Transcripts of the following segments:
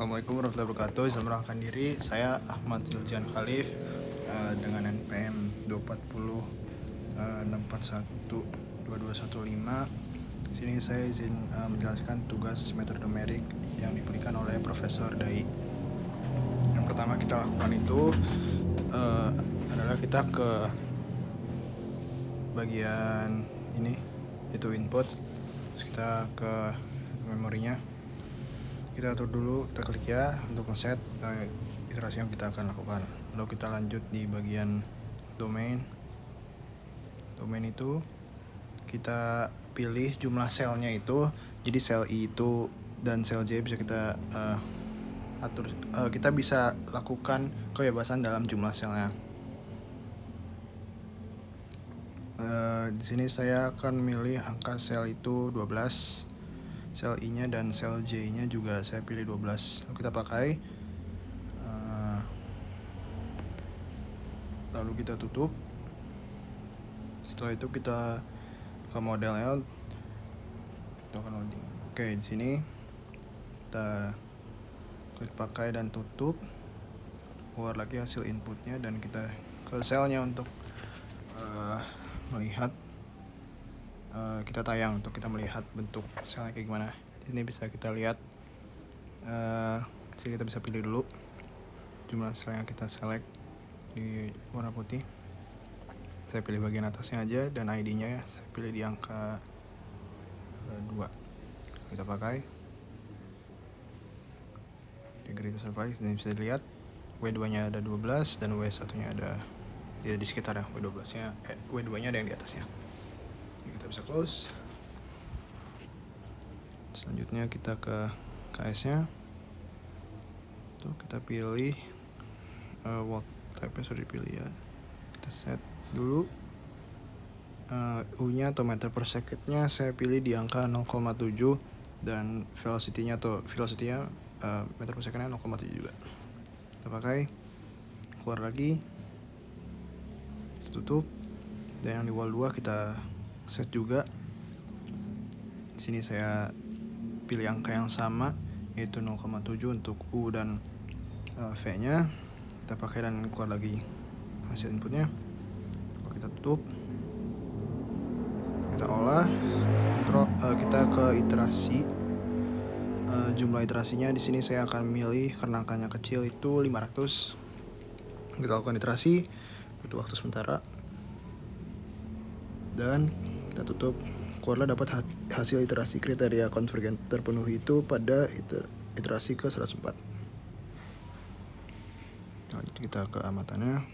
Assalamualaikum warahmatullahi wabarakatuh. Izin memperkenalkan diri, saya Ahmad Zuljan Khalif dengan NPM 240 641 2215. Sini saya izin menjelaskan tugas metode numerik yang diberikan oleh Profesor Dai. Yang pertama kita lakukan itu adalah kita ke bagian ini, itu input. Terus kita ke memorinya. Kita atur dulu, kita klik ya untuk ngeset iterasi yang kita akan lakukan. Lalu kita lanjut di bagian domain. Domain itu kita pilih jumlah selnya itu. Jadi sel I itu dan sel J bisa kita atur. Kita bisa lakukan kebebasan dalam jumlah selnya. Di sini saya akan milih angka sel itu 12. Sel I-nya dan sel J-nya juga saya pilih 12. Lalu kita pakai. Lalu kita tutup. Setelah itu kita ke modelnya. Kita akan loading. Oke, di sini kita klik pakai dan tutup. Keluar lagi hasil inputnya dan kita ke selnya untuk melihat. Kita tayang untuk kita melihat bentuk selnya kayak gimana. Ini bisa kita lihat. Sini kita bisa pilih dulu jumlah sel yang kita select di warna putih. Saya pilih bagian atasnya aja dan ID-nya saya pilih di angka 2. Kita pakai. Agree to survive. Ini bisa dilihat W2-nya ada 12 dan W1-nya ada di sekitar ya. W12-nya W2-nya ada yang di atasnya. Ini kita bisa close. Selanjutnya kita ke KS-nya. Tuh, kita pilih world type-nya sudah dipilih ya. Kita set dulu. U-nya atau meter per second-nya saya pilih di angka 0,7 dan velocity-nya meter per second-nya 0,7 juga. Kita pakai. Keluar lagi. Tutup. Dan yang di wall 2 kita set juga. Di sini saya pilih angka yang sama yaitu 0,7 untuk U dan V-nya. Kita pakai dan keluar lagi hasil inputnya. Kalau kita tutup, kita olah, kita ke iterasi. Jumlah iterasinya di sini saya akan milih karena angkanya kecil itu 500. Kita lakukan iterasi, butuh waktu sementara. Dan kita tutup. Keluarlah dapat hasil iterasi kriteria konvergen terpenuhi itu pada iterasi ke 104. Nah, kita ke amatannya.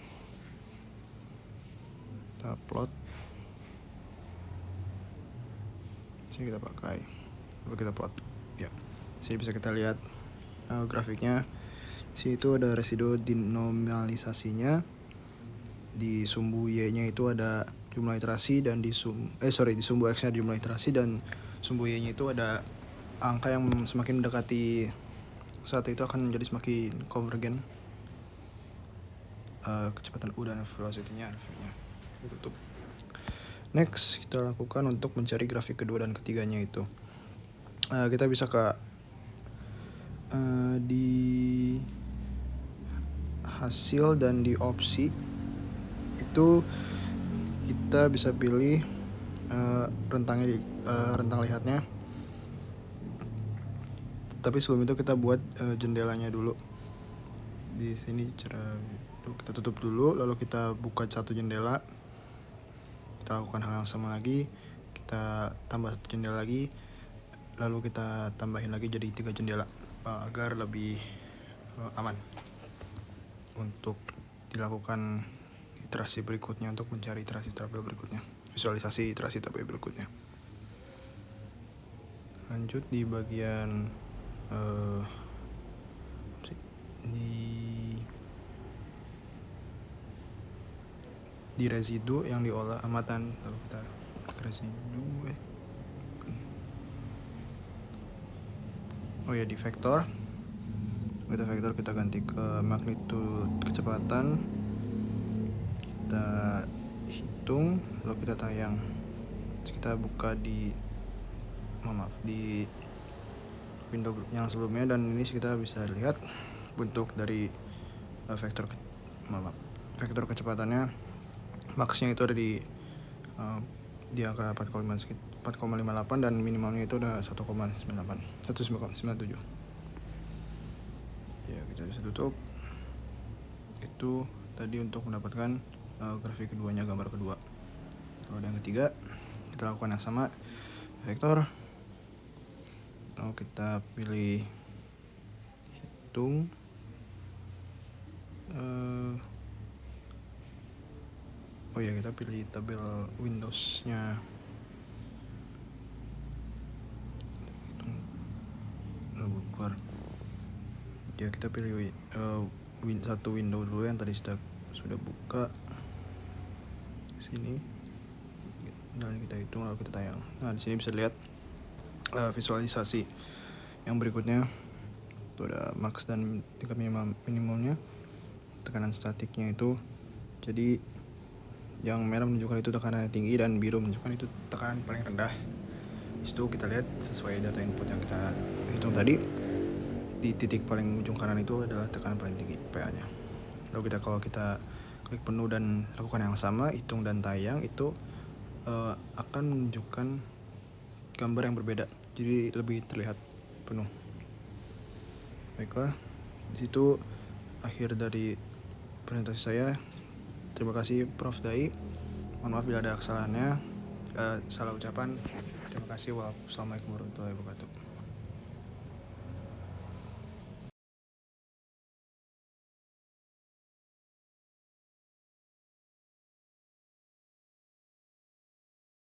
Kita plot. Sini kita pakai. Lalu kita plot. Ya. Sini bisa kita lihat grafiknya. Sini itu ada residu dinomalisasinya. Di sumbu Y-nya itu ada jumlah iterasi dan di sumbu X-nya jumlah iterasi dan sumbu Y-nya itu ada angka yang semakin mendekati saat itu akan menjadi semakin konvergen. Kecepatan U dan velocity-nya. Tutup. Next, kita lakukan untuk mencari grafik kedua dan ketiganya itu. Kita bisa ke di hasil dan di opsi itu kita bisa pilih rentang lihatnya. Tapi sebelum itu kita buat jendelanya dulu. Di sini kita tutup dulu, lalu kita buka satu jendela. Kita lakukan hal yang sama lagi. Kita tambah satu jendela lagi, lalu kita tambahin lagi jadi 3 jendela agar lebih aman untuk dilakukan iterasi berikutnya untuk mencari iterasi tabel berikutnya, visualisasi iterasi tabel berikutnya. Lanjut di bagian di residu yang diolah amatan. Lalu kita ke residu di vektor. Kita ganti ke magnitude kecepatan. Kita hitung, lalu kita tayang. Kita buka di window yang sebelumnya, dan ini kita bisa lihat bentuk dari vektor kecepatannya. Maksnya itu ada di angka 4,58 dan minimalnya itu udah 1,97. Ya, kita bisa tutup. Itu tadi untuk mendapatkan grafik keduanya, gambar kedua. Kalau yang ketiga, kita lakukan yang sama, vektor. Lalu kita pilih hitung. Oh ya, kita pilih tabel Windows-nya. Keluar. Ya, kita pilih satu window dulu yang tadi sudah buka sini, dan kita hitung lalu kita tayang. Nah, di sini bisa lihat visualisasi yang berikutnya. Itu ada max dan tingkat minimalnya, tekanan statiknya itu. Jadi yang merah menunjukkan itu tekanan tinggi dan biru menunjukkan itu tekanan paling rendah. Itu kita lihat sesuai data input yang kita hitung tadi. Di titik paling ujung kanan itu adalah tekanan paling tinggi, PA-nya. Lalu kalau kita klik penuh dan lakukan yang sama, hitung dan tayang, itu akan menunjukkan gambar yang berbeda, jadi lebih terlihat penuh. Baiklah, di situ akhir dari presentasi saya. Terima kasih Prof. Dai. Mohon maaf bila ada kesalahannya, salah ucapan. Terima kasih. Wassalamualaikum warahmatullahi wabarakatuh.